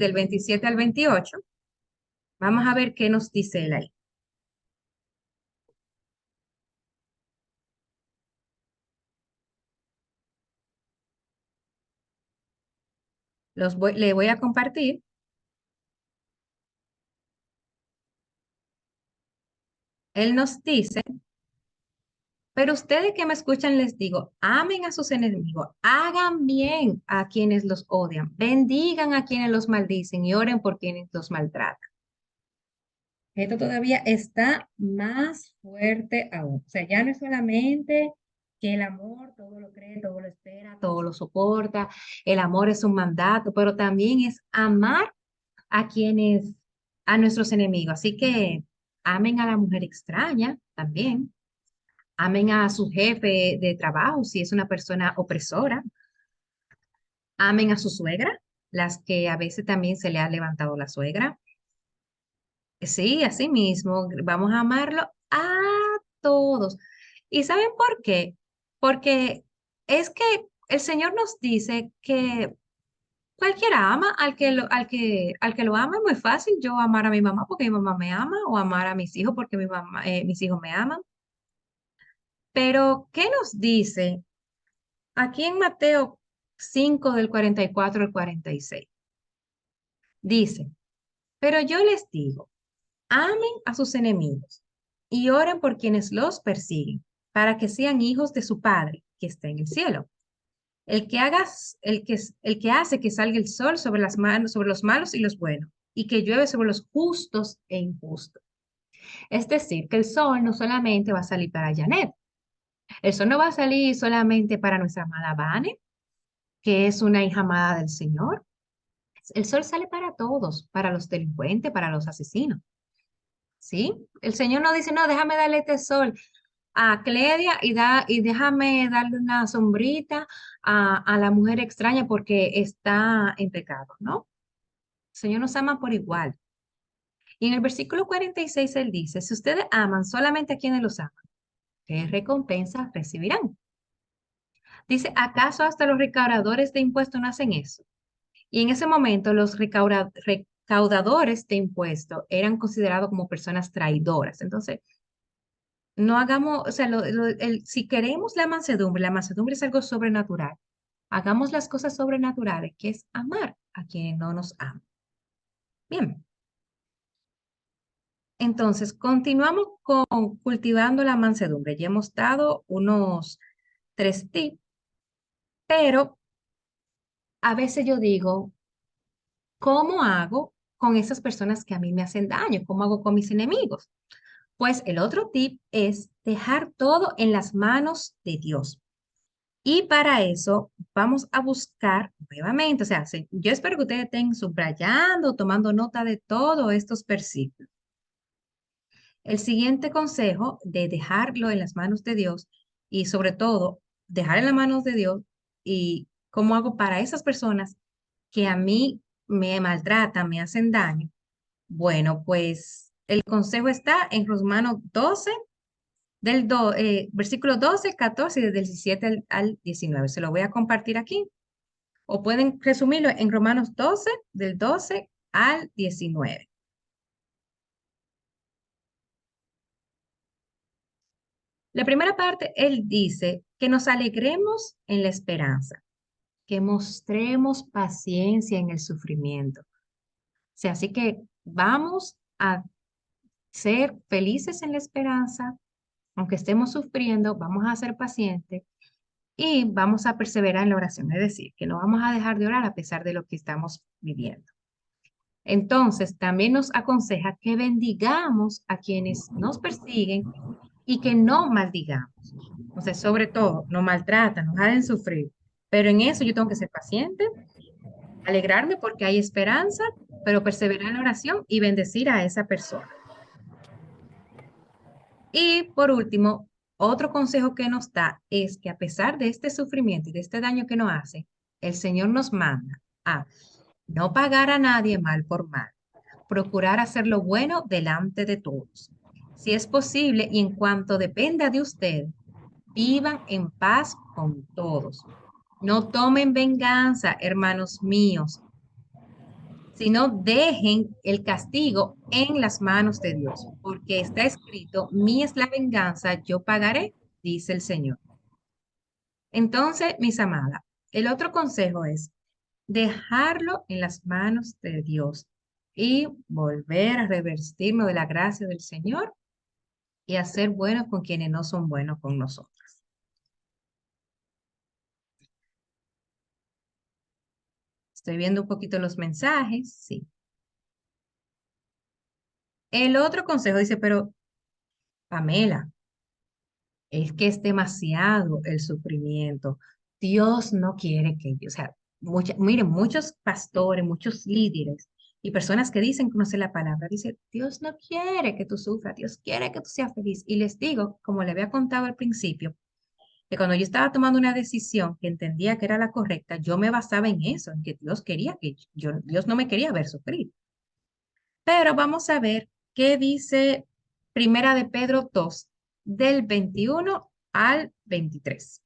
del 27 al 28. Vamos a ver qué nos dice él ahí. Le voy a compartir. Él nos dice, pero ustedes que me escuchan les digo, amen a sus enemigos, hagan bien a quienes los odian, bendigan a quienes los maldicen y oren por quienes los maltratan. Esto todavía está más fuerte aún. O sea, ya no es solamente que el amor todo lo cree, todo lo espera, todo lo soporta. El amor es un mandato, pero también es amar a nuestros enemigos. Así que amen a la mujer extraña también. Amen a su jefe de trabajo si es una persona opresora. Amen a su suegra, las que a veces también se le ha levantado la suegra. Sí, así mismo, vamos a amarlo a todos. ¿Y saben por qué? Porque es que el Señor nos dice que cualquiera ama al que lo ama es muy fácil. Yo amar a mi mamá porque mi mamá me ama, o amar a mis hijos porque mis hijos me aman. Pero, ¿qué nos dice aquí en Mateo 5 del 44 al 46? Dice, pero yo les digo, amen a sus enemigos y oren por quienes los persiguen, para que sean hijos de su Padre que está en el cielo. El que haga, el que hace que salga el sol sobre las manos, sobre los malos y los buenos, y que llueve sobre los justos e injustos. Es decir, que el sol no solamente va a salir para Janet, el sol no va a salir solamente para nuestra amada Vane, que es una hija amada del Señor. El sol sale para todos, para los delincuentes, para los asesinos. ¿Sí? El Señor no dice, no, déjame darle este sol a Cledia y déjame darle una sombrita a la mujer extraña porque está en pecado, ¿no? El Señor nos ama por igual. Y en el versículo 46 él dice, si ustedes aman solamente a quienes los aman, ¿qué recompensa recibirán? Dice, ¿acaso hasta los recaudadores de impuestos no hacen eso? Y en ese momento los recaudadores de impuestos eran considerados como personas traidoras. Entonces, no hagamos, o sea, si queremos la mansedumbre es algo sobrenatural. Hagamos las cosas sobrenaturales, que es amar a quien no nos ama. Bien. Entonces, continuamos con cultivando la mansedumbre. Ya hemos dado unos 3 tips, pero a veces yo digo, ¿cómo hago con esas personas que a mí me hacen daño? ¿Cómo hago con mis enemigos? Pues el otro tip es dejar todo en las manos de Dios. Y para eso vamos a buscar nuevamente, o sea, yo espero que ustedes estén subrayando, tomando nota de todos estos versículos. El siguiente consejo de dejarlo en las manos de Dios y sobre todo dejar en las manos de Dios y cómo hago para esas personas que a mí me maltratan, me hacen daño. Bueno, pues el consejo está en Romanos 12 versículo 12, 14 y del 17 al 19. Se lo voy a compartir aquí. O pueden resumirlo en Romanos 12, del 12 al 19. La primera parte, él dice que nos alegremos en la esperanza, que mostremos paciencia en el sufrimiento. O sea, así que vamos a ser felices en la esperanza, aunque estemos sufriendo, vamos a ser pacientes Y vamos a perseverar en la oración, es decir, que no vamos a dejar de orar a pesar de lo que estamos viviendo. Entonces, también nos aconseja que bendigamos a quienes nos persiguen y que no maldigamos. O sea, sobre todo, no maltratan, nos hagan sufrir. Pero en eso yo tengo que ser paciente, alegrarme porque hay esperanza, pero perseverar en la oración y bendecir a esa persona. Y por último, otro consejo que nos da es que a pesar de este sufrimiento y de este daño que nos hace, el Señor nos manda a no pagar a nadie mal por mal, procurar hacer lo bueno delante de todos. Si es posible y en cuanto dependa de usted, vivan en paz con todos. No tomen venganza, hermanos míos, sino dejen el castigo en las manos de Dios, porque está escrito, mía es la venganza, yo pagaré, dice el Señor. Entonces, mis amadas, el otro consejo es dejarlo en las manos de Dios y volver a revestirnos de la gracia del Señor y hacer buenos con quienes no son buenos con nosotros. Estoy viendo un poquito los mensajes, sí. El otro consejo dice, pero Pamela, es que es demasiado el sufrimiento. Dios no quiere que, o sea, miren, muchos pastores, muchos líderes y personas que dicen conocer la palabra, dicen, Dios no quiere que tú sufras, Dios quiere que tú seas feliz. Y les digo, como le había contado al principio, que cuando yo estaba tomando una decisión que entendía que era la correcta, yo me basaba en eso, en que Dios quería que Dios no me quería ver sufrir. Pero vamos a ver qué dice Primera de Pedro 2, del 21 al 23.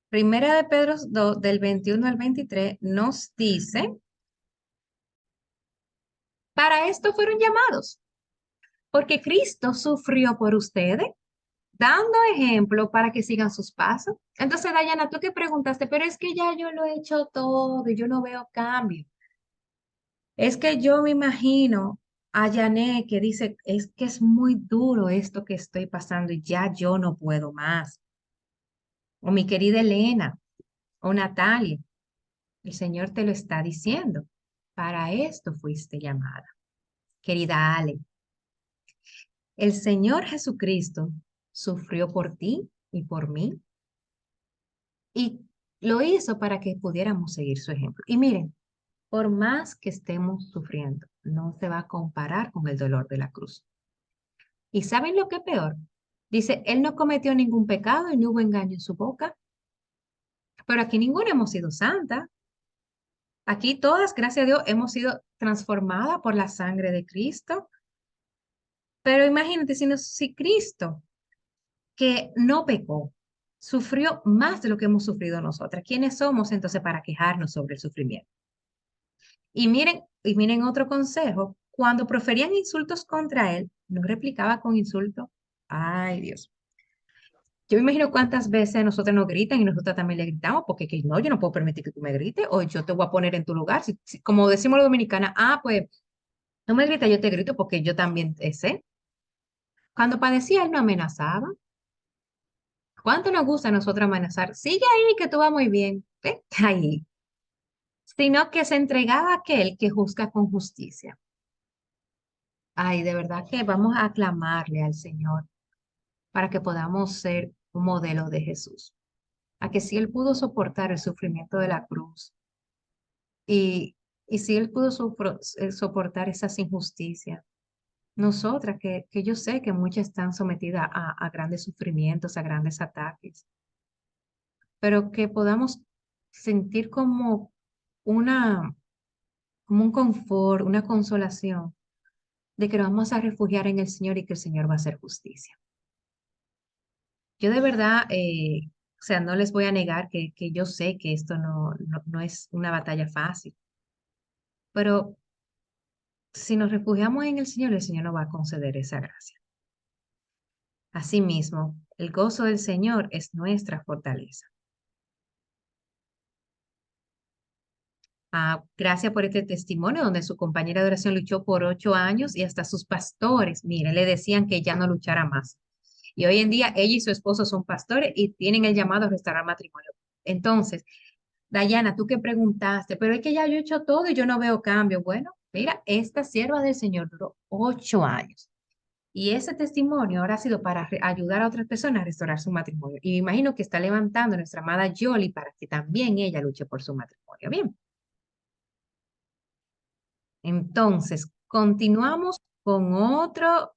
Primera de Pedro 2, del 21 al 23, nos dice, para esto fueron llamados, porque Cristo sufrió por ustedes, dando ejemplo para que sigan sus pasos. Entonces, Dayana, tú que preguntaste, pero es que ya yo lo he hecho todo y yo no veo cambio. Es que yo me imagino a Yané que dice, es que es muy duro esto que estoy pasando y ya yo no puedo más. O mi querida Elena, o Natalia, el Señor te lo está diciendo. Para esto fuiste llamada. Querida Ale, el Señor Jesucristo sufrió por ti y por mí y lo hizo para que pudiéramos seguir su ejemplo. Y miren, por más que estemos sufriendo, no se va a comparar con el dolor de la cruz. ¿Y saben lo que es peor? Dice, Él no cometió ningún pecado y no hubo engaño en su boca, pero aquí ninguna hemos sido santa. Aquí todas, gracias a Dios, hemos sido transformadas por la sangre de Cristo. Pero imagínate, si Cristo, que no pecó, sufrió más de lo que hemos sufrido nosotras, ¿quiénes somos entonces para quejarnos sobre el sufrimiento? Y miren otro consejo, cuando proferían insultos contra él, no replicaba con insultos. Ay, Dios. Yo me imagino cuántas veces nosotros nos gritan y nosotros también le gritamos, porque que no, yo no puedo permitir que tú me grites, o yo te voy a poner en tu lugar. Como decimos los dominicanos, pues no me gritas, yo te grito porque yo también sé. Cuando padecía, él no amenazaba. ¿Cuánto nos gusta a nosotros amenazar? Sigue ahí, que tú vas muy bien. ¿Ve? Ahí. Sino que se entregaba a aquel que juzga con justicia. Ay, de verdad que vamos a aclamarle al Señor para que podamos ser un modelo de Jesús. A que si Él pudo soportar el sufrimiento de la cruz y si Él pudo soportar esas injusticias, nosotras, que yo sé que muchas están sometidas a grandes sufrimientos, a grandes ataques, pero que podamos sentir una, como un confort, una consolación de que nos vamos a refugiar en el Señor y que el Señor va a hacer justicia. Yo de verdad, o sea, no les voy a negar que yo sé que esto no es una batalla fácil, pero si nos refugiamos en el Señor nos va a conceder esa gracia. Asimismo, el gozo del Señor es nuestra fortaleza. Gracias por este testimonio donde su compañera de oración luchó por 8 años y hasta sus pastores, mire, le decían que ya no luchara más. Y hoy en día ella y su esposo son pastores y tienen el llamado a restaurar matrimonio. Entonces, Dayana, tú que preguntaste, pero es que ya yo he hecho todo y yo no veo cambio. Bueno, mira, esta sierva del Señor duró 8 años. Y ese testimonio ahora ha sido para ayudar a otras personas a restaurar su matrimonio. Y me imagino que está levantando a nuestra amada Yoli para que también ella luche por su matrimonio. Bien. Entonces, continuamos con otro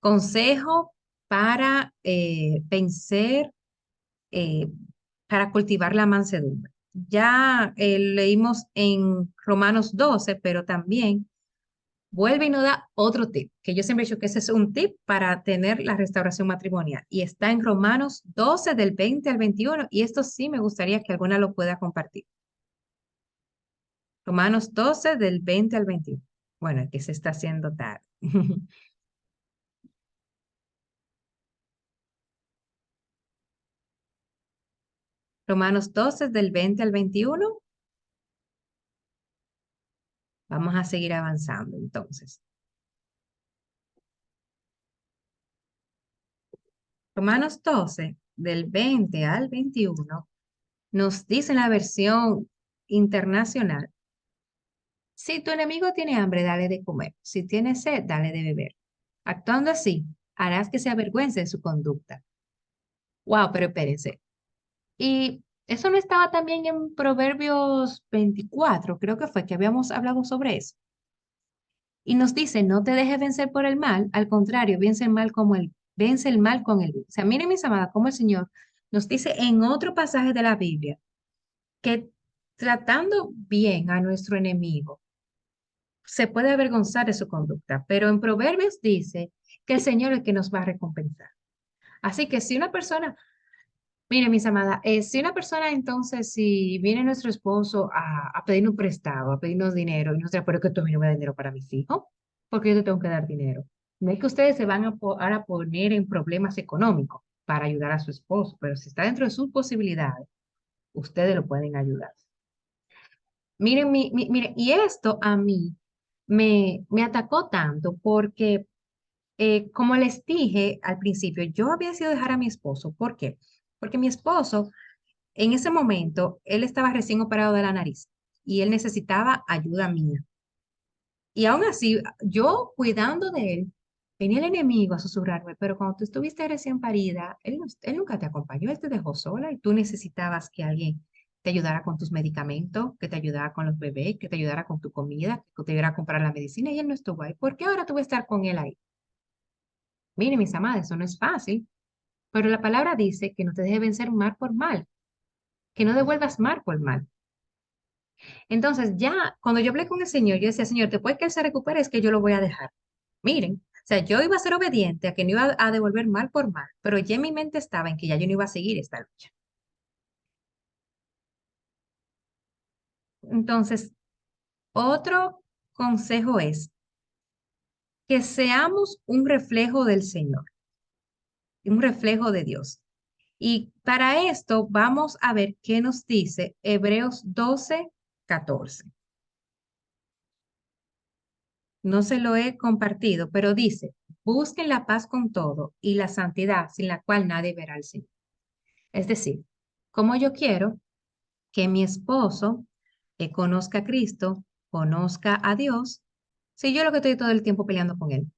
consejo para vencer, eh, para cultivar la mansedumbre. Ya leímos en Romanos 12, pero también vuelve y nos da otro tip, que yo siempre he dicho que ese es un tip para tener la restauración matrimonial. Y está en Romanos 12 del 20 al 21, y esto sí me gustaría que alguna lo pueda compartir. Romanos 12 del 20 al 21. Bueno, aquí se está haciendo tarde. Romanos 12 del 20 al 21. Vamos a seguir avanzando entonces. Romanos 12 del 20 al 21 nos dice en la versión internacional: si tu enemigo tiene hambre, dale de comer. Si tiene sed, dale de beber. Actuando así, harás que se avergüence de su conducta. Wow, pero espérense. Y eso no estaba también en Proverbios 24, creo que fue que habíamos hablado sobre eso. Y nos dice, no te dejes vencer por el mal, al contrario, vence el mal con el bien. O sea, miren mis amadas, cómo el Señor nos dice en otro pasaje de la Biblia que tratando bien a nuestro enemigo, se puede avergonzar de su conducta, pero en Proverbios dice que el Señor es el que nos va a recompensar. Así que si una persona, mire, mis amadas, si una persona entonces, si viene nuestro esposo a pedirnos un prestado, a pedirnos dinero, y nos dice, pero es que tú a mí no me das dinero para mis hijos, porque yo te tengo que dar dinero. No es que ustedes se van a poner en problemas económicos para ayudar a su esposo, pero si está dentro de sus posibilidades, ustedes lo pueden ayudar. Miren, miren, y esto a mí me atacó tanto porque, como les dije al principio, yo había sido dejar a mi esposo. ¿Por qué? Porque mi esposo, en ese momento, él estaba recién operado de la nariz y él necesitaba ayuda mía. Y aún así, yo cuidando de él, venía el enemigo a susurrarme, pero cuando tú estuviste recién parida, él nunca te acompañó, él te dejó sola y tú necesitabas que alguien te ayudara con tus medicamentos, que te ayudara con los bebés, que te ayudara con tu comida, que te ayudara a comprar la medicina y él no estuvo ahí. ¿Por qué ahora tú vas a estar con él ahí? Mire, mis amadas, eso no es fácil, pero la palabra dice que no te dejes vencer mal por mal, que no devuelvas mal por mal. Entonces, ya cuando yo hablé con el Señor, yo decía, Señor, después que Él se recupere, es que yo lo voy a dejar. Miren, o sea, yo iba a ser obediente a que no iba a devolver mal por mal, pero ya en mi mente estaba en que ya yo no iba a seguir esta lucha. Entonces, otro consejo es que seamos un reflejo del Señor, un reflejo de Dios. Y para esto vamos a ver qué nos dice Hebreos 12:14. No se lo he compartido, pero dice, busquen la paz con todo y la santidad sin la cual nadie verá al Señor. Es decir, como yo quiero que mi esposo conozca a Cristo, conozca a Dios, si yo lo que estoy todo el tiempo peleando con él,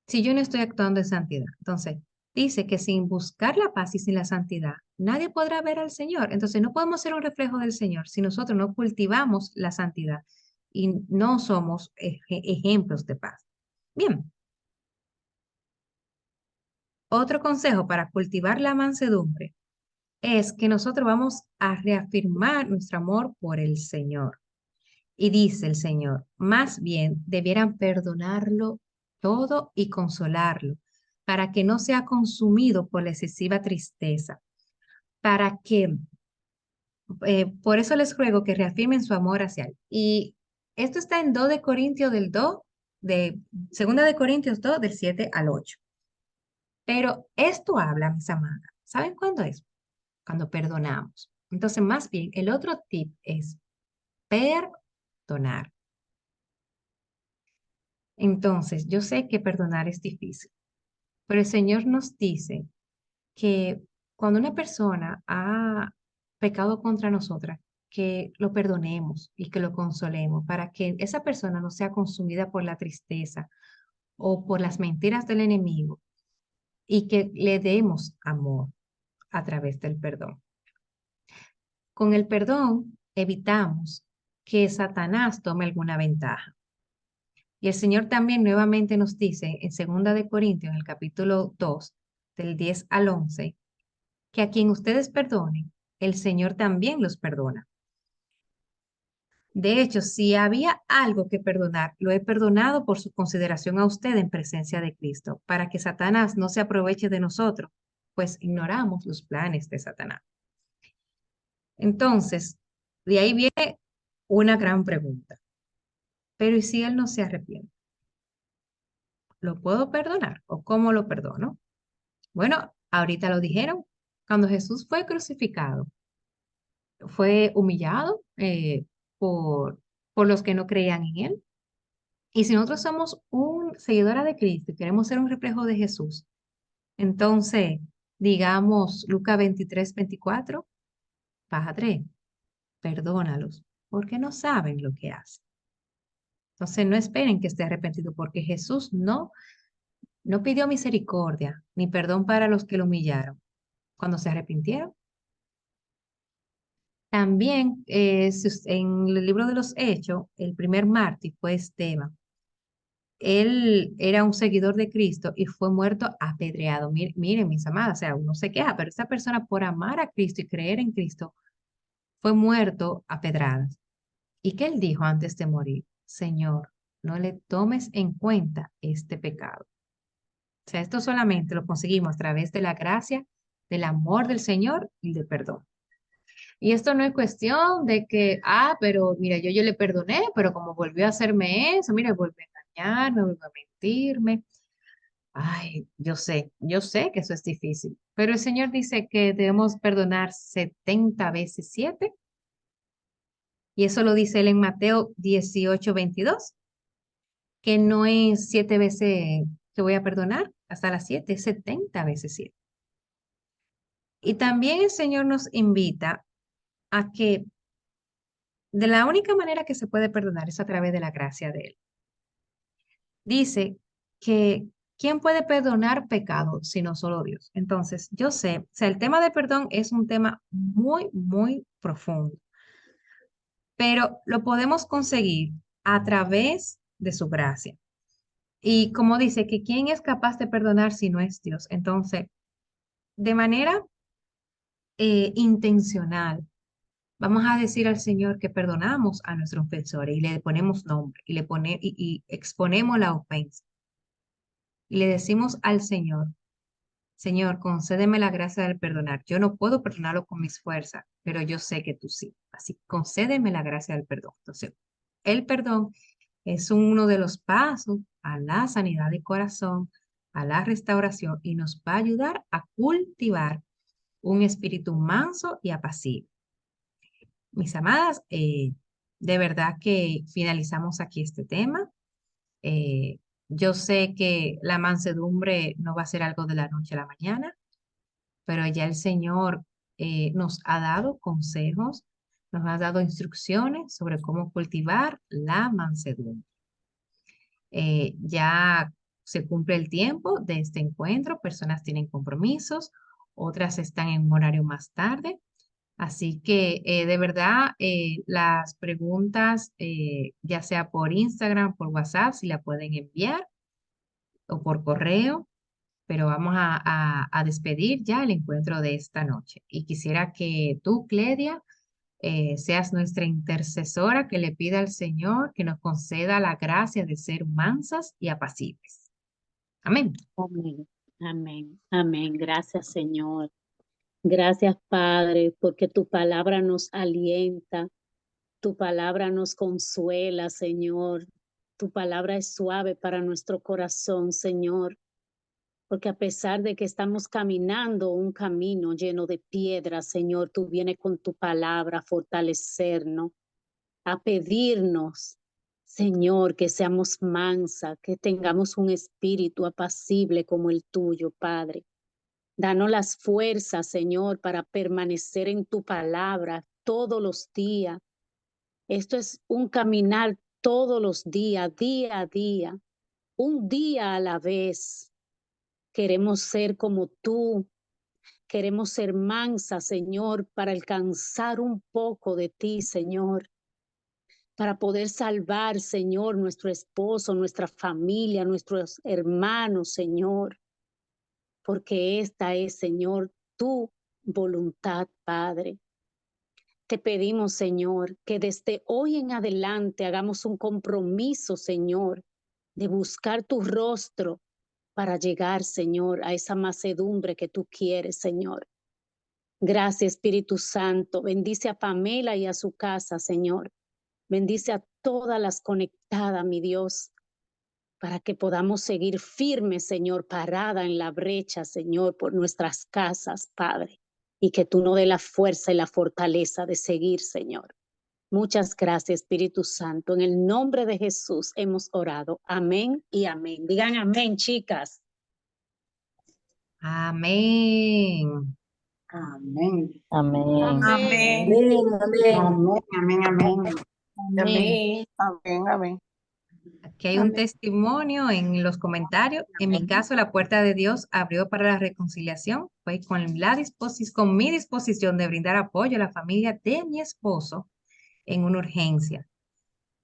si yo no estoy actuando en santidad. Entonces, dice que sin buscar la paz y sin la santidad, nadie podrá ver al Señor. Entonces, no podemos ser un reflejo del Señor si nosotros no cultivamos la santidad y no somos ejemplos de paz. Bien, otro consejo para cultivar la mansedumbre es que nosotros vamos a reafirmar nuestro amor por el Señor. Y dice el Señor, más bien debieran perdonarlo todo y consolarlo, para que no sea consumido por la excesiva tristeza, para que, por eso les ruego que reafirmen su amor hacia Él. Y esto está en 2 de Corintios del 2, de 2 de Corintios 2, del 7 al 8. Pero esto habla, mis amadas, ¿saben cuándo es? Cuando perdonamos. Entonces, más bien, el otro tip es perdonar. Entonces, yo sé que perdonar es difícil, pero el Señor nos dice que cuando una persona ha pecado contra nosotras, que lo perdonemos y que lo consolemos para que esa persona no sea consumida por la tristeza o por las mentiras del enemigo y que le demos amor a través del perdón. Con el perdón evitamos que Satanás tome alguna ventaja. Y el Señor también nuevamente nos dice en 2 de Corintios, en el capítulo 2, del 10 al 11, que a quien ustedes perdonen, el Señor también los perdona. De hecho, si había algo que perdonar, lo he perdonado por su consideración a usted en presencia de Cristo, para que Satanás no se aproveche de nosotros, pues ignoramos los planes de Satanás. Entonces, de ahí viene una gran pregunta. Pero ¿y si él no se arrepiente? ¿Lo puedo perdonar o cómo lo perdono? Bueno, ahorita lo dijeron. Cuando Jesús fue crucificado, fue humillado por los que no creían en él. Y si nosotros somos un seguidora de Cristo y queremos ser un reflejo de Jesús, entonces, digamos, Lucas 23, 24, Padre, perdónalos, porque no saben lo que hacen. Entonces, no esperen que esté arrepentido, porque Jesús no pidió misericordia ni perdón para los que lo humillaron cuando se arrepintieron. También en el libro de los Hechos, el primer mártir fue Esteban. Él era un seguidor de Cristo y fue muerto apedreado. Miren, mis amadas, o sea, uno se queja, pero esta persona por amar a Cristo y creer en Cristo fue muerto a pedradas. ¿Y qué él dijo antes de morir? Señor, no le tomes en cuenta este pecado. O sea, esto solamente lo conseguimos a través de la gracia, del amor del Señor y del perdón. Y esto no es cuestión de que, pero mira, yo le perdoné, pero como volvió a hacerme eso, mira, volvió a engañarme, volvió a mentirme. Ay, yo sé que eso es difícil, pero el Señor dice que debemos perdonar 70 veces 7, y eso lo dice él en Mateo 18, 22, que no es 7 veces que voy a perdonar hasta las 7, es 70 veces 7. Y también el Señor nos invita a que de la única manera que se puede perdonar es a través de la gracia de Él. Dice que ¿quién puede perdonar pecado sino solo Dios? Entonces, yo sé, o sea, el tema de perdón es un tema muy, muy profundo, pero lo podemos conseguir a través de su gracia. Y como dice, que ¿quién es capaz de perdonar si no es Dios? Entonces, de manera intencional, vamos a decir al Señor que perdonamos a nuestros ofensores y le ponemos nombre y exponemos la ofensa. Y le decimos al Señor, Señor, concédeme la gracia del perdonar. Yo no puedo perdonarlo con mis fuerzas, pero yo sé que tú sí. Así, concédeme la gracia del perdón. Entonces, el perdón es uno de los pasos a la sanidad de corazón, a la restauración, y nos va a ayudar a cultivar un espíritu manso y apacible. Mis amadas, de verdad que finalizamos aquí este tema. Eh, yo sé que la mansedumbre no va a ser algo de la noche a la mañana, pero ya el Señor nos ha dado consejos, nos ha dado instrucciones sobre cómo cultivar la mansedumbre. Ya se cumple el tiempo de este encuentro, personas tienen compromisos, otras están en un horario más tarde. Así que de verdad las preguntas, ya sea por Instagram, por WhatsApp, si la pueden enviar o por correo, pero vamos a despedir ya el encuentro de esta noche. Y quisiera que tú, Cledia, seas nuestra intercesora, que le pida al Señor que nos conceda la gracia de ser mansas y apacibles. Amén. Amén, amén, amén. Gracias, Señor. Gracias, Padre, porque tu palabra nos alienta, tu palabra nos consuela, Señor. Tu palabra es suave para nuestro corazón, Señor. porque a pesar de que estamos caminando un camino lleno de piedras, Señor, tú vienes con tu palabra a fortalecernos, a pedirnos, Señor, que seamos mansa, que tengamos un espíritu apacible como el tuyo, Padre. Danos las fuerzas, Señor, para permanecer en tu palabra todos los días. Esto es un caminar todos los días, día a día, un día a la vez. Queremos ser como tú. Queremos ser mansa, Señor, para alcanzar un poco de ti, Señor, para poder salvar, Señor, nuestro esposo, nuestra familia, nuestros hermanos, Señor, porque esta es, Señor, tu voluntad, Padre. Te pedimos, Señor, que desde hoy en adelante hagamos un compromiso, Señor, de buscar tu rostro para llegar, Señor, a esa macedumbre que tú quieres, Señor. Gracias, Espíritu Santo. Bendice a Pamela y a su casa, Señor. Bendice a todas las conectadas, mi Dios, para que podamos seguir firmes, Señor, parada en la brecha, Señor, por nuestras casas, Padre, y que tú nos dé la fuerza y la fortaleza de seguir, Señor. Muchas gracias, Espíritu Santo. En el nombre de Jesús hemos orado. Amén y amén. Digan amén, chicas. Amén. Amén. Amén. Amén. Amén, amén, amén. Amén. Amén, amén. Aquí hay un testimonio en los comentarios. En mi caso, la puerta de Dios abrió para la reconciliación. Fue con con mi disposición de brindar apoyo a la familia de mi esposo en una urgencia.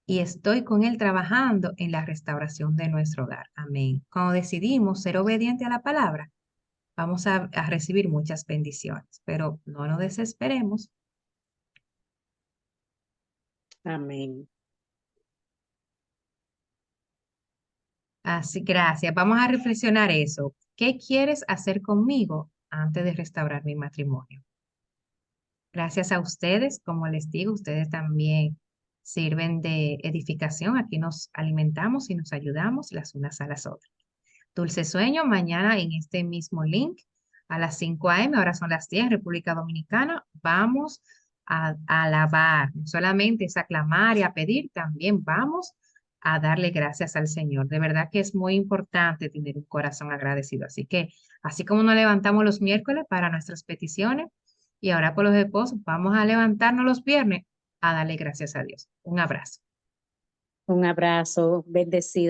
Y estoy con él trabajando en la restauración de nuestro hogar. Amén. Cuando decidimos ser obedientes a la palabra, vamos a recibir muchas bendiciones, pero no nos desesperemos. Amén. Así, gracias. Vamos a reflexionar eso. ¿Qué quieres hacer conmigo antes de restaurar mi matrimonio? Gracias a ustedes, como les digo, ustedes también sirven de edificación. Aquí nos alimentamos y nos ayudamos las unas a las otras. Dulce sueño, mañana en este mismo link a las 5 a.m., ahora son las 10 en República Dominicana. Vamos a alabar, no solamente es aclamar y a pedir, también vamos a darle gracias al Señor. De verdad que es muy importante tener un corazón agradecido. Así que, así como nos levantamos los miércoles para nuestras peticiones y ahora con los esposos, vamos a levantarnos los viernes a darle gracias a Dios. Un abrazo. Un abrazo, bendecido.